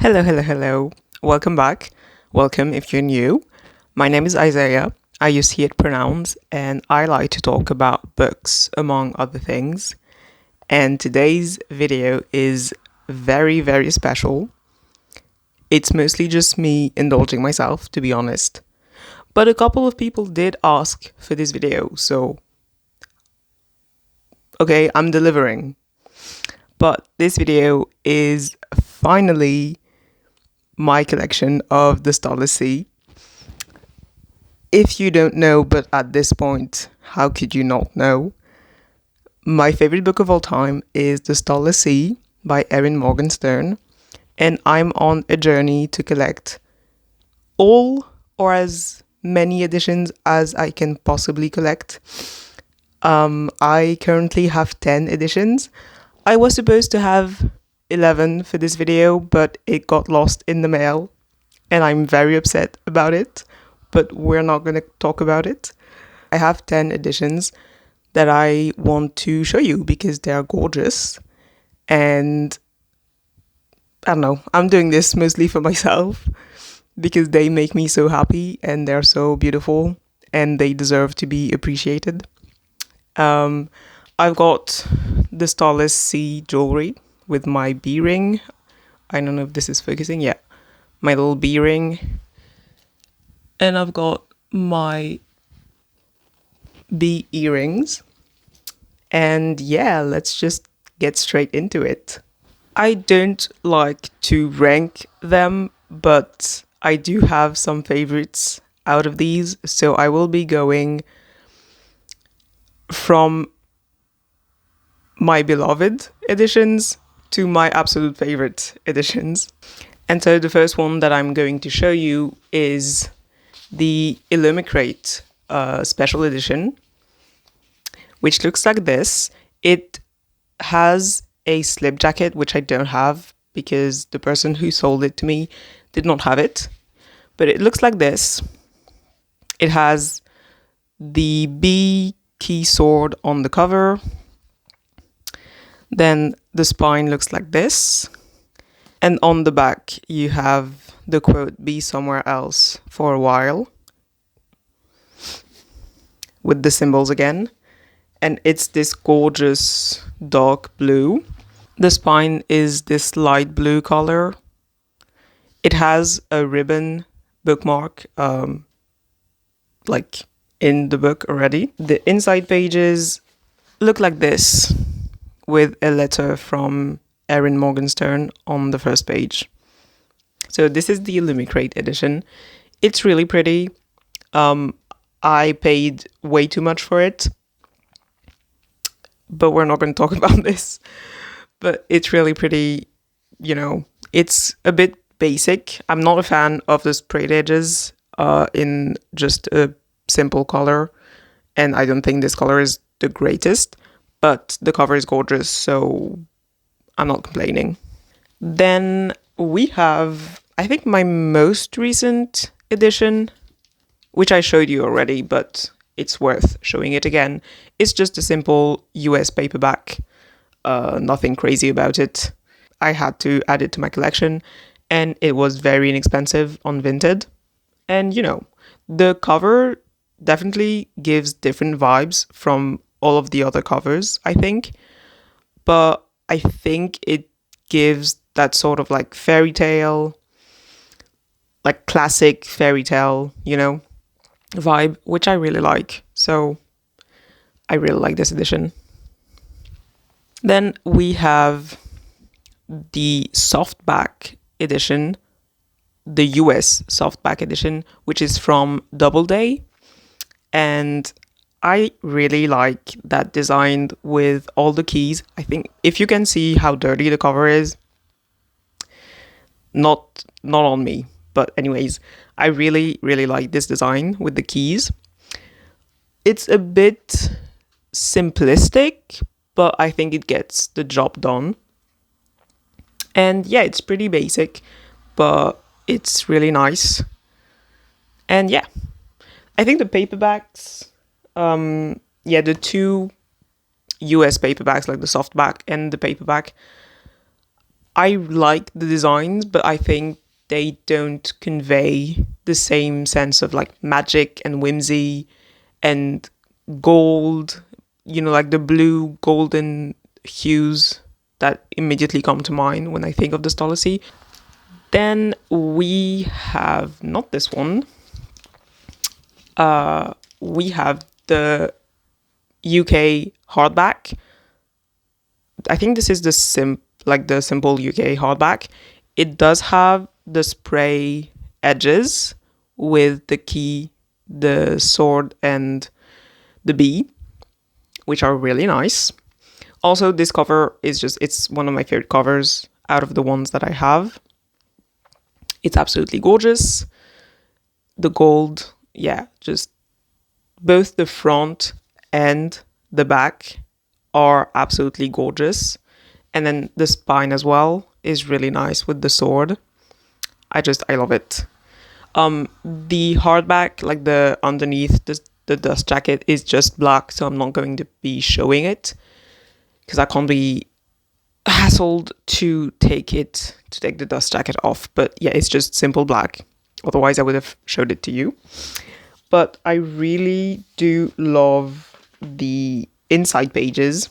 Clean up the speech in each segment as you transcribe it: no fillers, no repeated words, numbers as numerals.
Hello. Welcome back. Welcome if you're new. My name is Isaiah. I use he, it pronouns, and I like to talk about books, among other things. And today's video is very special. It's mostly just me indulging myself, to be honest. But a couple of people did ask for this video, so okay, I'm delivering. But this video is finally my collection of the Starless Sea. If you don't know, but at this point, how could you not know? My favorite book of all time is The Starless Sea by Erin Morgenstern, and I'm on a journey to collect all or as many editions as I can possibly collect. I currently have 10 editions. I was supposed to have 11 for this video, but it got lost in the mail, and I'm very upset about it, but we're not going to talk about it. I have 10 editions that I want to show you because they are gorgeous, and I don't know, I'm doing this mostly for myself because they make me so happy and they're so beautiful and they deserve to be appreciated. I've got the Starless Sea jewelry with my bee ring. I don't know if this is focusing. Yeah, my little bee ring. And I've got my bee earrings. And yeah, let's just get straight into it. I don't like to rank them, but I do have some favorites out of these. So I will be going from my beloved editions to my absolute favorite editions. And so the first one that I'm going to show you is the Illumicrate special edition, which looks like this. It has a slip jacket, which I don't have because the person who sold it to me did not have it. But it looks like this. It has the bee key sword on the cover. Then the spine looks like this. And on the back, you have the quote, "Be somewhere else for a while," with the symbols again. And it's this gorgeous dark blue. The spine is this light blue color. It has a ribbon bookmark, like in the book already. The inside pages look like this, with a letter from Erin Morgenstern on the first page. So this is the Illumicrate edition. It's really pretty. I paid way too much for it, but we're not going to talk about this. But it's really pretty, it's a bit basic. I'm not a fan of the sprayed edges in just a simple color, and I don't think this color is the greatest, but the cover is gorgeous, so I'm not complaining. Then we have, I think, my most recent edition, which I showed you already, but it's worth showing it again. It's just a simple US paperback, nothing crazy about it. I had to add it to my collection, and it was very inexpensive on Vinted. And the cover definitely gives different vibes from all of the other covers, I think. But I think it gives that sort of like fairy tale, like classic fairy tale, vibe, which I really like. So I really like this edition. Then we have the softback edition, the US softback edition, which is from Doubleday. And I really like that design with all the keys. I think if you can see how dirty the cover is, not on me, but anyways, I really like this design with the keys. It's a bit simplistic, but I think it gets the job done. And yeah, it's pretty basic, but it's really nice. And yeah, I think the paperbacks, the two US paperbacks, like the softback and the paperback, I like the designs, but I think they don't convey the same sense of like magic and whimsy and gold, like the blue golden hues that immediately come to mind when I think of the Starless Sea. Then we have not this one. We have the UK hardback. I think this is the simple UK hardback. It does have the spray edges with the key, the sword, and the bee, which are really nice. Also, this cover it's one of my favorite covers out of the ones that I have. It's absolutely gorgeous. The gold, yeah, just both the front and the back are absolutely gorgeous. And then the spine as well is really nice with the sword. I love it. The hardback, like the underneath the dust jacket, is just black, so I'm not going to be showing it because I can't be hassled to take the dust jacket off. But yeah, it's just simple black. Otherwise, I would have showed it to you. But I really do love the inside pages.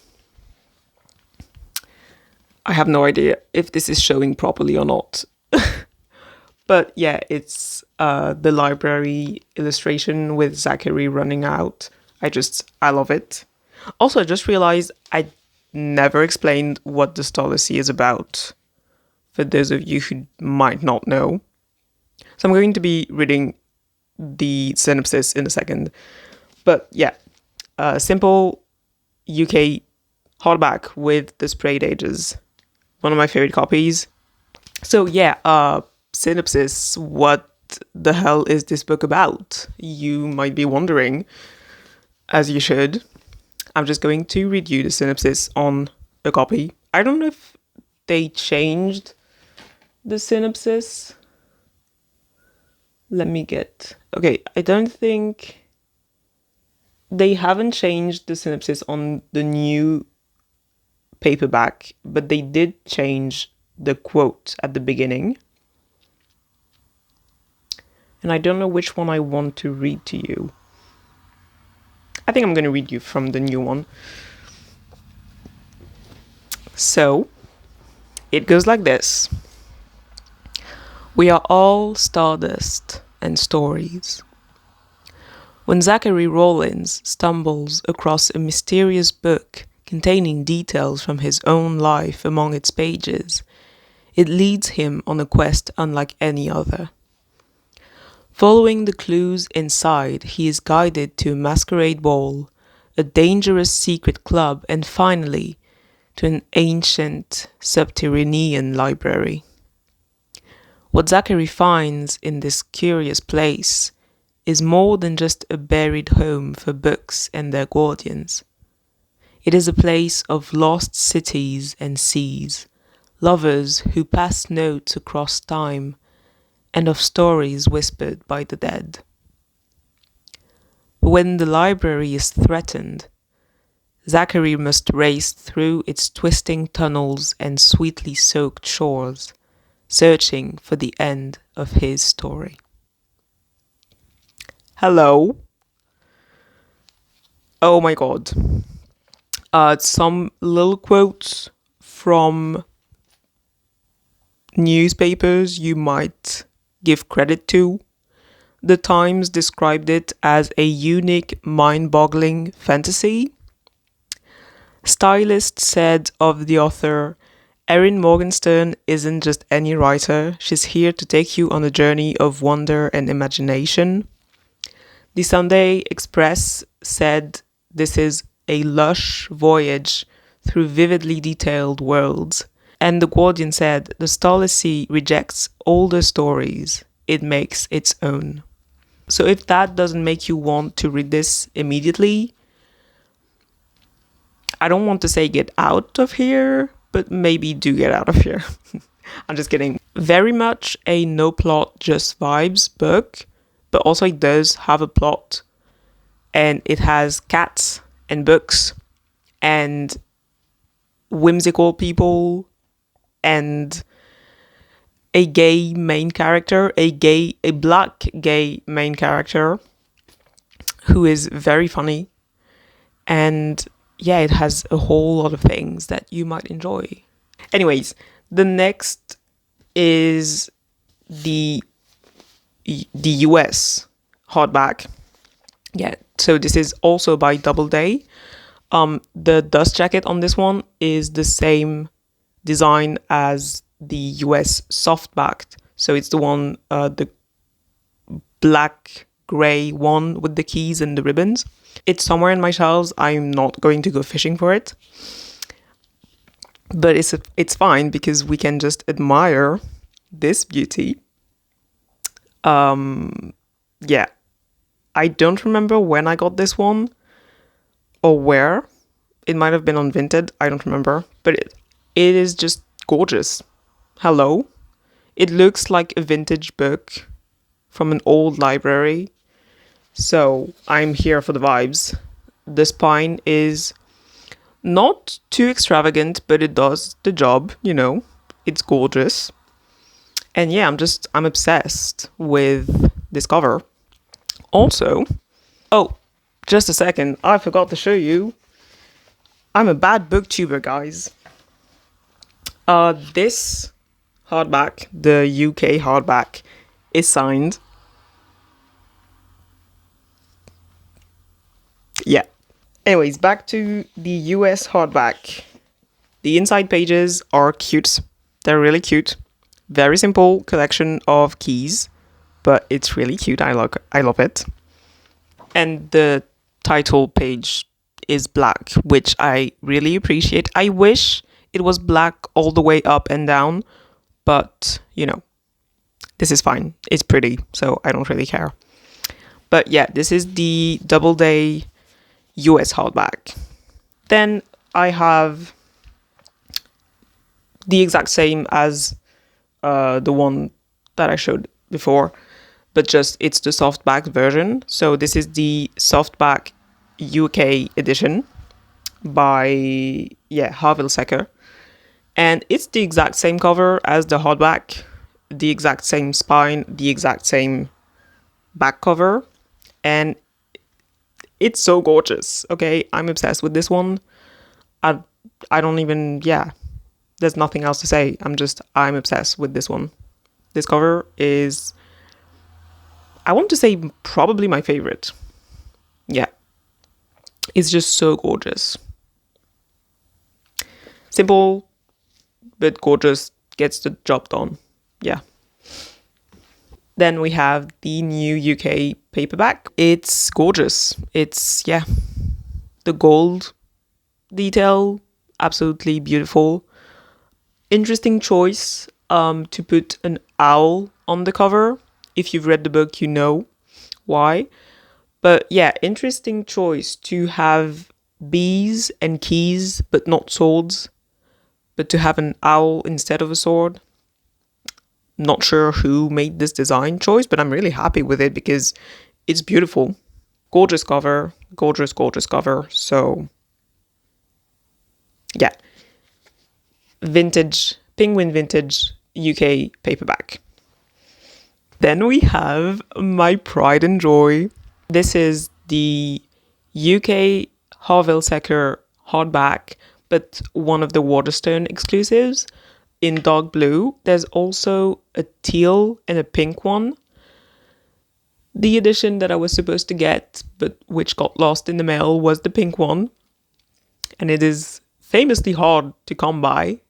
I have no idea if this is showing properly or not. But yeah, it's the library illustration with Zachary running out. I love it. Also, I just realized I never explained what the Starless Sea is about, for those of you who might not know. So I'm going to be reading the synopsis in a second. But yeah, simple UK hardback with the sprayed edges. One of my favorite copies. So yeah, synopsis. What the hell is this book about? You might be wondering, as you should. I'm just going to read you the synopsis on a copy. I don't know if they changed the synopsis. Okay, I don't think they haven't changed the synopsis on the new paperback, but they did change the quote at the beginning. And I don't know which one I want to read to you. I think I'm going to read you from the new one. So, it goes like this. We are all stardust and stories. When Zachary Rawlins stumbles across a mysterious book containing details from his own life among its pages, it leads him on a quest unlike any other. Following the clues inside, he is guided to a masquerade ball, a dangerous secret club, and finally, to an ancient subterranean library. What Zachary finds in this curious place is more than just a buried home for books and their guardians. It is a place of lost cities and seas, lovers who pass notes across time, and of stories whispered by the dead. But when the library is threatened, Zachary must race through its twisting tunnels and sweetly soaked shores, searching for the end of his story. Hello. Oh my god. Some little quotes from newspapers you might give credit to. The Times described it as a unique, mind-boggling fantasy. Stylist said of the author, Erin Morgenstern isn't just any writer, she's here to take you on a journey of wonder and imagination. The Sunday Express said this is a lush voyage through vividly detailed worlds. And The Guardian said the Starless Sea rejects older stories, it makes its own. So if that doesn't make you want to read this immediately, I don't want to say get out of here, but maybe do get out of here. I'm just kidding. Very much a no plot, just vibes book, but also it does have a plot. And it has cats and books and whimsical people and a gay main character, a black gay main character who is very funny. And yeah, it has a whole lot of things that you might enjoy. Anyways, the next is the US hardback. Yeah, so this is also by Doubleday. The dust jacket on this one is the same design as the US softbacked. So it's the one, the black gray one with the keys and the ribbons. It's somewhere in my shelves. I'm not going to go fishing for it, but it's fine because we can just admire this beauty. Yeah, I don't remember when I got this one or where. It might have been on Vinted. I don't remember, but it is just gorgeous. Hello. It looks like a vintage book from an old library. So I'm here for the vibes. The spine is not too extravagant, but it does the job, you know. It's gorgeous. And yeah, I'm obsessed with this cover. Also, oh, just a second, I forgot to show you. I'm a bad booktuber, guys. This hardback, the UK hardback, is signed. Yeah. Anyways, back to the US hardback. The inside pages are cute. They're really cute. Very simple collection of keys, but it's really cute. I love it. And the title page is black, which I really appreciate. I wish it was black all the way up and down, but you know, this is fine. It's pretty, so I don't really care. But yeah, this is the Doubleday US hardback. Then I have the exact same as the one that I showed before, but just it's the softback version. So this is the softback UK edition by hellohellohello, and it's the exact same cover as the hardback, the exact same spine, the exact same back cover, and it's so gorgeous. Okay, I'm obsessed with this one. I don't even, there's nothing else to say. I'm obsessed with this one. This cover is, I want to say, probably my favorite. Yeah. It's just so gorgeous. Simple, but gorgeous, gets the job done. Yeah. Then we have the new UK paperback. It's gorgeous. It's, the gold detail, absolutely beautiful. Interesting choice to put an owl on the cover. If you've read the book, you know why. But yeah, interesting choice to have bees and keys, but not swords, but to have an owl instead of a sword. Not sure who made this design choice, but I'm really happy with it because it's beautiful. Gorgeous cover, gorgeous cover. So yeah, vintage, Penguin vintage UK paperback. Then we have my pride and joy. This is the UK hellohellohello hardback, but one of the Waterstone exclusives in dark blue. There's also a teal and a pink one. The edition that I was supposed to get, but which got lost in the mail, was the pink one. And it is famously hard to come by.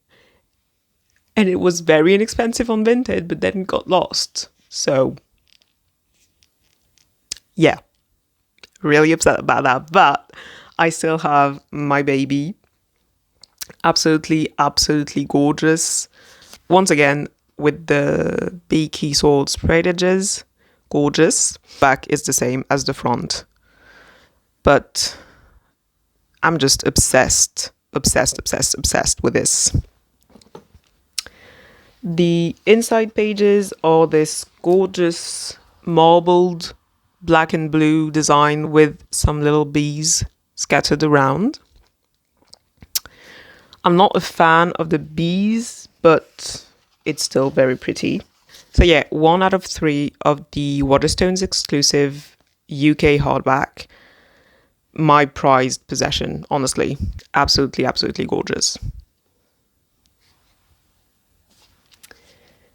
And it was very inexpensive on Vinted, but then it got lost. So, yeah, really upset about that. But I still have my baby. Absolutely, absolutely gorgeous. Once again, with the bee key sword sprayed edges, gorgeous. Back is the same as the front. But I'm just obsessed with this. The inside pages are this gorgeous marbled black and blue design with some little bees scattered around. I'm not a fan of the bees but it's still very pretty. So yeah, 1 out of 3 of the Waterstones exclusive UK hardback. My prized possession, honestly. Absolutely, absolutely gorgeous.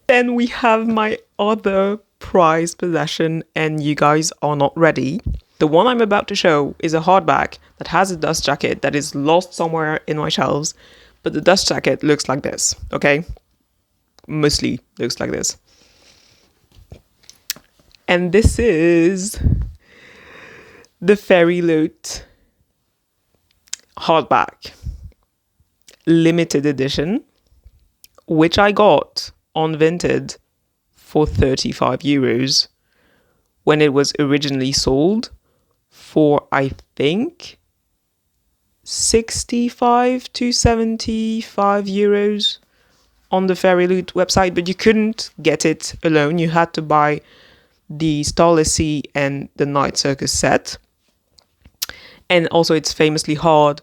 Then we have my other prized possession, and you guys are not ready. The one I'm about to show is a hardback that has a dust jacket that is lost somewhere in my shelves, but the dust jacket looks like this, okay? Mostly looks like this. And this is the Fairy Loot hardback, limited edition, which I got on Vinted for 35 euros when it was originally sold for, I think, 65 to 75 euros on the Fairy Loot website, but you couldn't get it alone. You had to buy the Starless Sea and the Night Circus set. And also it's famously hard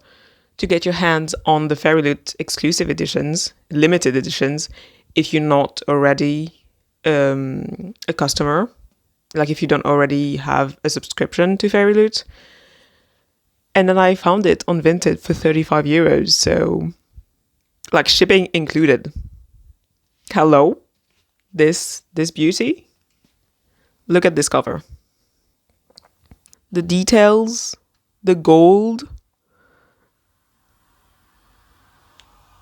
to get your hands on the Fairy Loot exclusive editions, limited editions, if you're not already a customer, like if you don't already have a subscription to Fairy Loot. And then I found it on Vinted for 35 euros, so like shipping included. Hello, this beauty. Look at this cover. The details, the gold.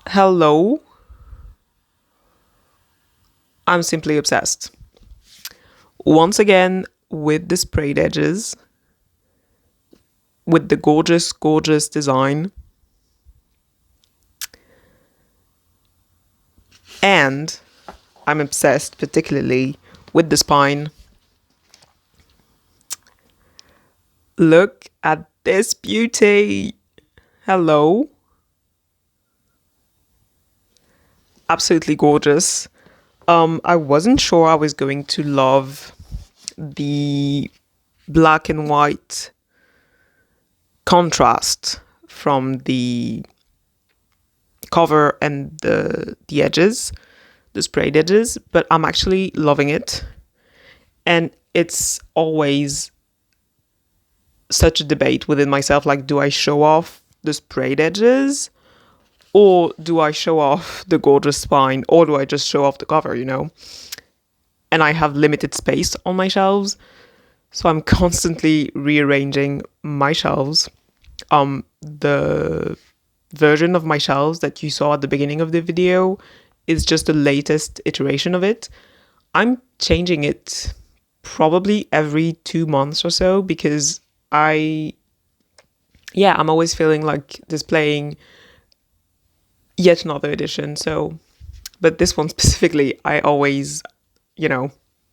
Hello. I'm simply obsessed. Once again, with the sprayed edges, with the gorgeous, gorgeous design. And I'm obsessed particularly with the spine. Look at this beauty. Hello. Absolutely gorgeous. I wasn't sure I was going to love the black and white contrast from the cover and the edges, the sprayed edges, but I'm actually loving it. And it's always such a debate within myself, like, do I show off the sprayed edges or do I show off the gorgeous spine, or do I just show off the cover, you know? And I have limited space on my shelves, so I'm constantly rearranging my shelves. The version of my shelves that you saw at the beginning of the video is just the latest iteration of it. I'm changing it probably every 2 months or so because I'm always feeling like displaying yet another edition. So, but this one specifically, I always,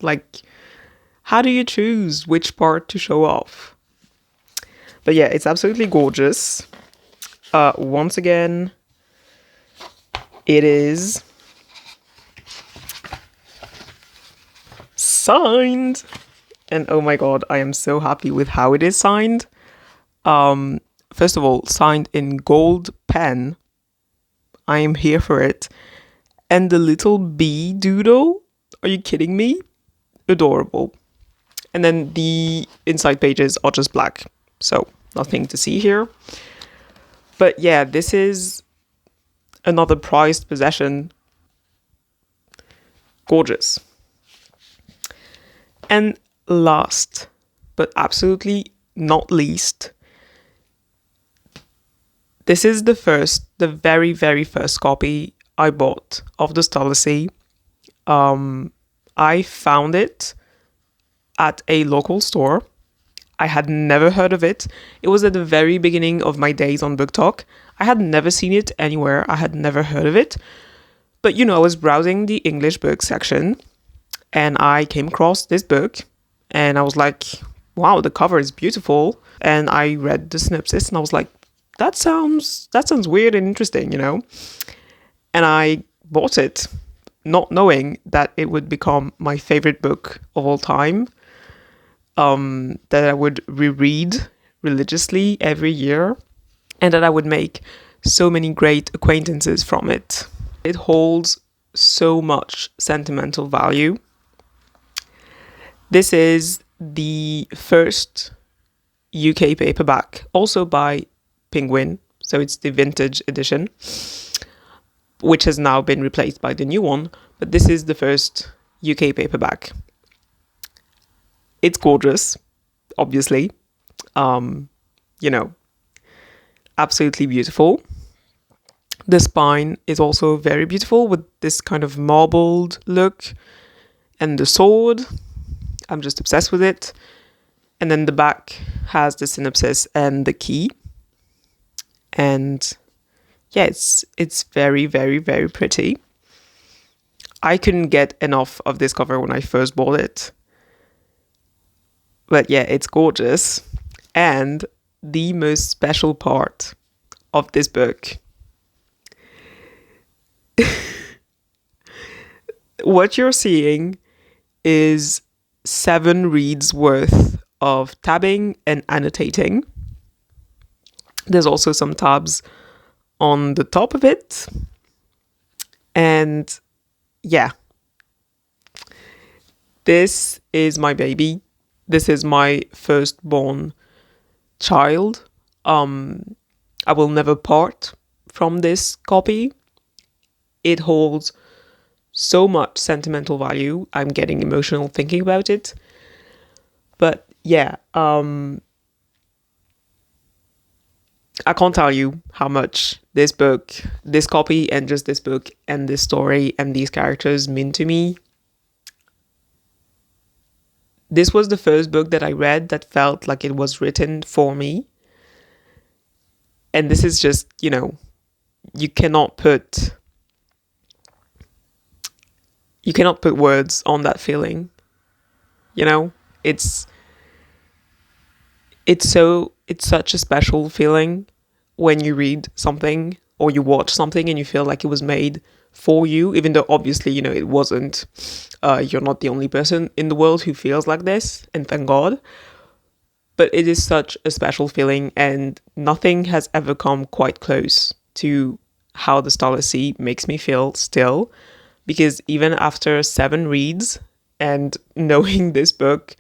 like, how do you choose which part to show off? But yeah, it's absolutely gorgeous. Once again, it is signed. And oh my god, I am so happy with how it is signed. First of all, signed in gold pen. I am here for it. And the little bee doodle, are you kidding me? Adorable. And then the inside pages are just black, so nothing to see here. But yeah, this is another prized possession. Gorgeous. And last, but absolutely not least, this is the very, very first copy I bought of the Starless Sea. I found it at a local store. I had never heard of it. It was at the very beginning of my days on BookTok. I had never seen it anywhere. I had never heard of it. But, I was browsing the English book section and I came across this book and I was like, wow, the cover is beautiful. And I read the synopsis and I was like, that sounds weird and interesting, And I bought it, not knowing that it would become my favorite book of all time. That I would reread religiously every year, and that I would make so many great acquaintances from it. It holds so much sentimental value. This is the first UK paperback, also by Penguin, so it's the vintage edition, which has now been replaced by the new one, but this is the first UK paperback. It's gorgeous, obviously. You know, absolutely beautiful. The spine is also very beautiful with this kind of marbled look. And the sword, I'm just obsessed with it. And then the back has the synopsis and the key. And yeah, it's very, very, very pretty. I couldn't get enough of this cover when I first bought it. But yeah, it's gorgeous. And the most special part of this book, what you're seeing is 7 reads worth of tabbing and annotating. There's also some tabs on the top of it. And yeah, this is my baby. This is my firstborn child. I will never part from this copy. It holds so much sentimental value. I'm getting emotional thinking about it. But yeah, I can't tell you how much this book, this copy, and just this book and this story and these characters mean to me. This was the first book that I read that felt like it was written for me. And this is just, you cannot put words on that feeling. It's such a special feeling when you read something or you watch something and you feel like it was made for you, even though obviously, it wasn't. You're not the only person in the world who feels like this, and thank God. But it is such a special feeling, and nothing has ever come quite close to how the Starless Sea makes me feel still. Because even after 7 reads and knowing this book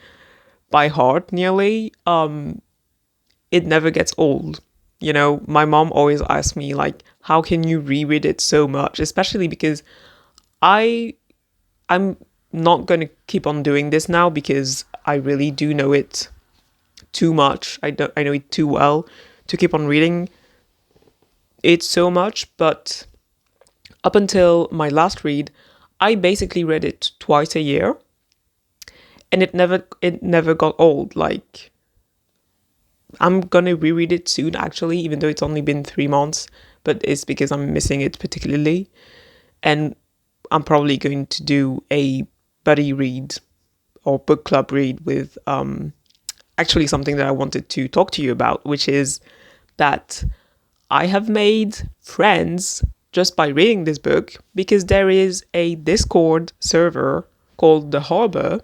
by heart nearly, it never gets old. My mom always asks me, like, how can you reread it so much? Especially because I'm not going to keep on doing this now because I really do know it too much. I know it too well to keep on reading it so much. But up until my last read, I basically read it twice a year, and it never got old. Like, I'm gonna reread it soon, actually, even though it's only been 3 months, but it's because I'm missing it particularly. And I'm probably going to do a buddy read or book club read with actually something that I wanted to talk to you about, which is that I have made friends just by reading this book, because there is a Discord server called The Harbor,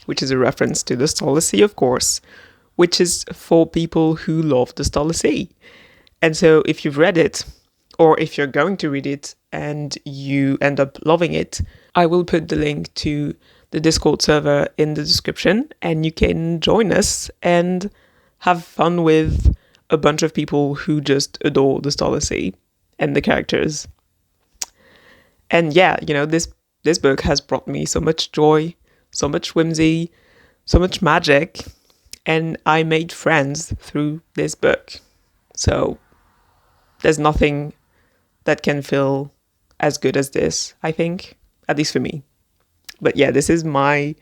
which is a reference to the Starless Sea, of course, which is for people who love the Starless Sea. And so if you've read it, or if you're going to read it and you end up loving it, I will put the link to the Discord server in the description, and you can join us and have fun with a bunch of people who just adore the Starless Sea and the characters. And yeah, this book has brought me so much joy, so much whimsy, so much magic, and I made friends through this book. So there's nothing that can feel as good as this, I think, at least for me. But yeah, this is my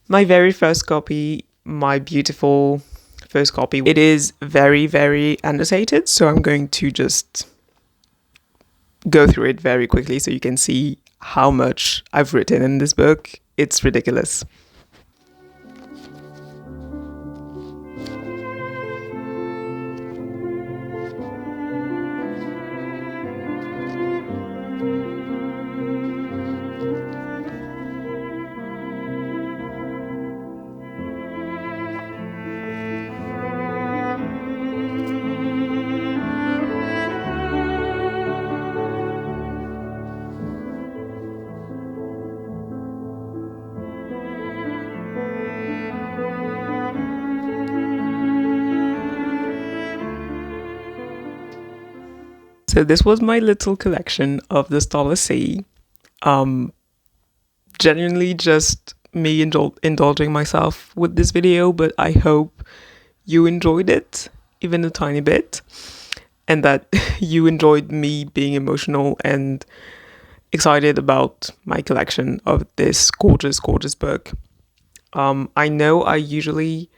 very first copy, my beautiful first copy. It is very, very annotated, so I'm going to just go through it very quickly so you can see how much I've written in this book. It's ridiculous. So this was my little collection of the Starless Sea. Um, Genuinely just me indulging myself with this video, but I hope you enjoyed it, even a tiny bit, and that you enjoyed me being emotional and excited about my collection of this gorgeous, gorgeous book. I know I usually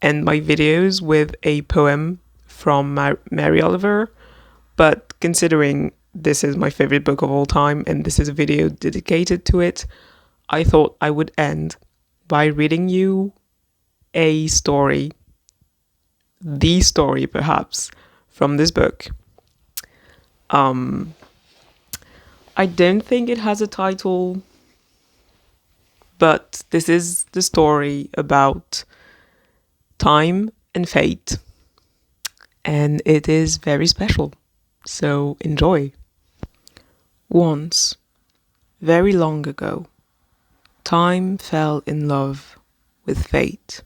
end my videos with a poem from Mary Oliver, but considering this is my favorite book of all time and this is a video dedicated to it, I thought I would end by reading you a story, the story perhaps, from this book. I don't think it has a title, but this is the story about time and fate, and it is very special. So enjoy. Once, very long ago, time fell in love with fate.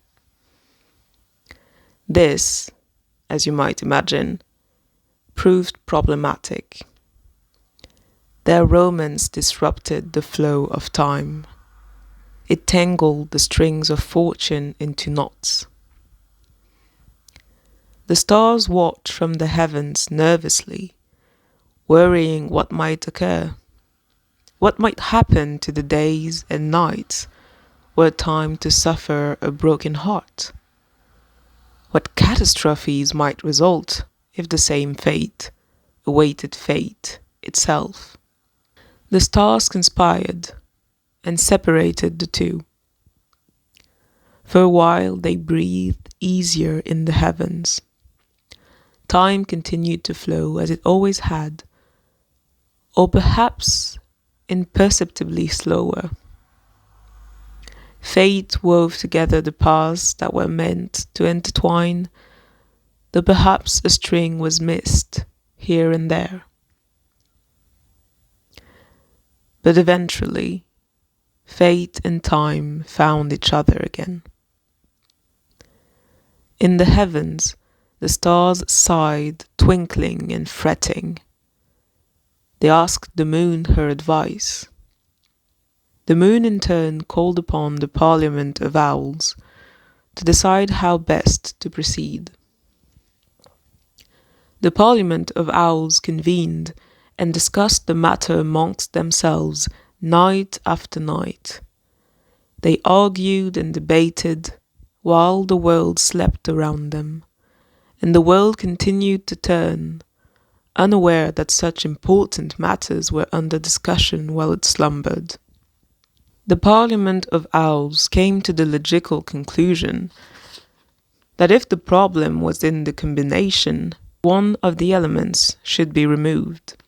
This, as you might imagine, proved problematic. Their romance disrupted the flow of time. It tangled the strings of fortune into knots. The stars watched from the heavens nervously, worrying what might occur. What might happen to the days and nights were time to suffer a broken heart? What catastrophes might result if the same fate awaited fate itself? The stars conspired and separated the two. For a while they breathed easier in the heavens. Time continued to flow as it always had, or perhaps imperceptibly slower. Fate wove together the paths that were meant to intertwine, though perhaps a string was missed here and there. But eventually, fate and time found each other again. In the heavens, the stars sighed, twinkling and fretting. They asked the moon her advice. The moon in turn called upon the Parliament of Owls to decide how best to proceed. The Parliament of Owls convened and discussed the matter amongst themselves night after night. They argued and debated while the world slept around them, and the world continued to turn, unaware that such important matters were under discussion while it slumbered. The Parliament of Owls came to the logical conclusion that if the problem was in the combination, one of the elements should be removed.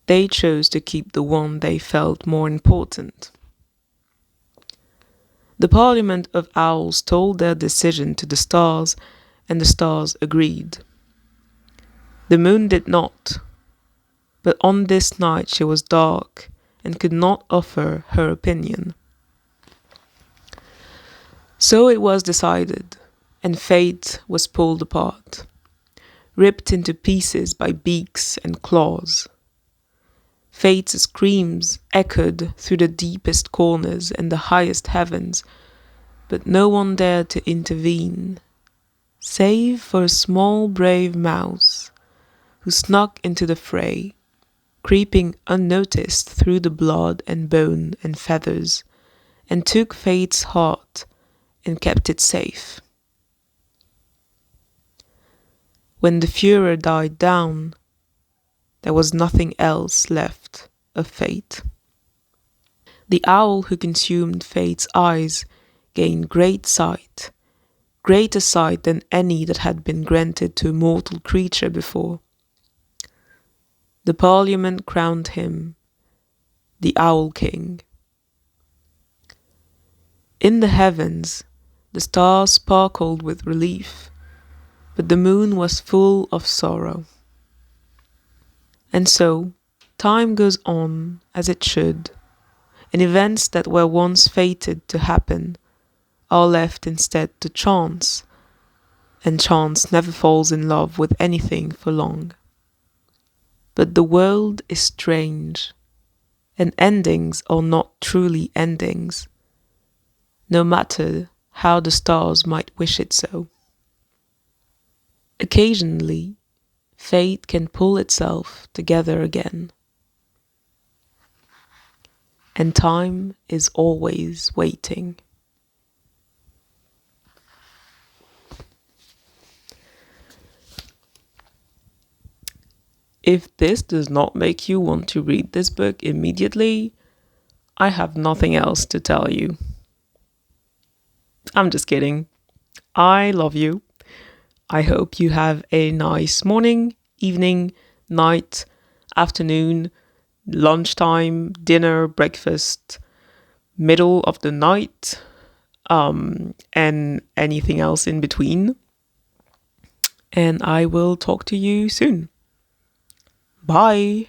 They chose to keep the one they felt more important. The Parliament of Owls told their decision to the stars, and the stars agreed. The moon did not, but on this night she was dark and could not offer her opinion. So it was decided, and fate was pulled apart, ripped into pieces by beaks and claws. Fate's screams echoed through the deepest corners and the highest heavens, but no one dared to intervene, save for a small brave mouse who snuck into the fray, creeping unnoticed through the blood and bone and feathers, and took Fate's heart and kept it safe. When the furor died down, there was nothing else left of Fate. The owl who consumed Fate's eyes gained great sight, greater sight than any that had been granted to a mortal creature before. The Parliament crowned him the Owl King. In the heavens, the stars sparkled with relief, but the moon was full of sorrow. And so, time goes on as it should, and events that were once fated to happen are left instead to chance, and chance never falls in love with anything for long. But the world is strange, and endings are not truly endings, no matter how the stars might wish it so. Occasionally, fate can pull itself together again, and time is always waiting. If this does not make you want to read this book immediately, I have nothing else to tell you. I'm just kidding. I love you. I hope you have a nice morning, evening, night, afternoon, lunchtime, dinner, breakfast, middle of the night, and anything else in between. And I will talk to you soon. Bye.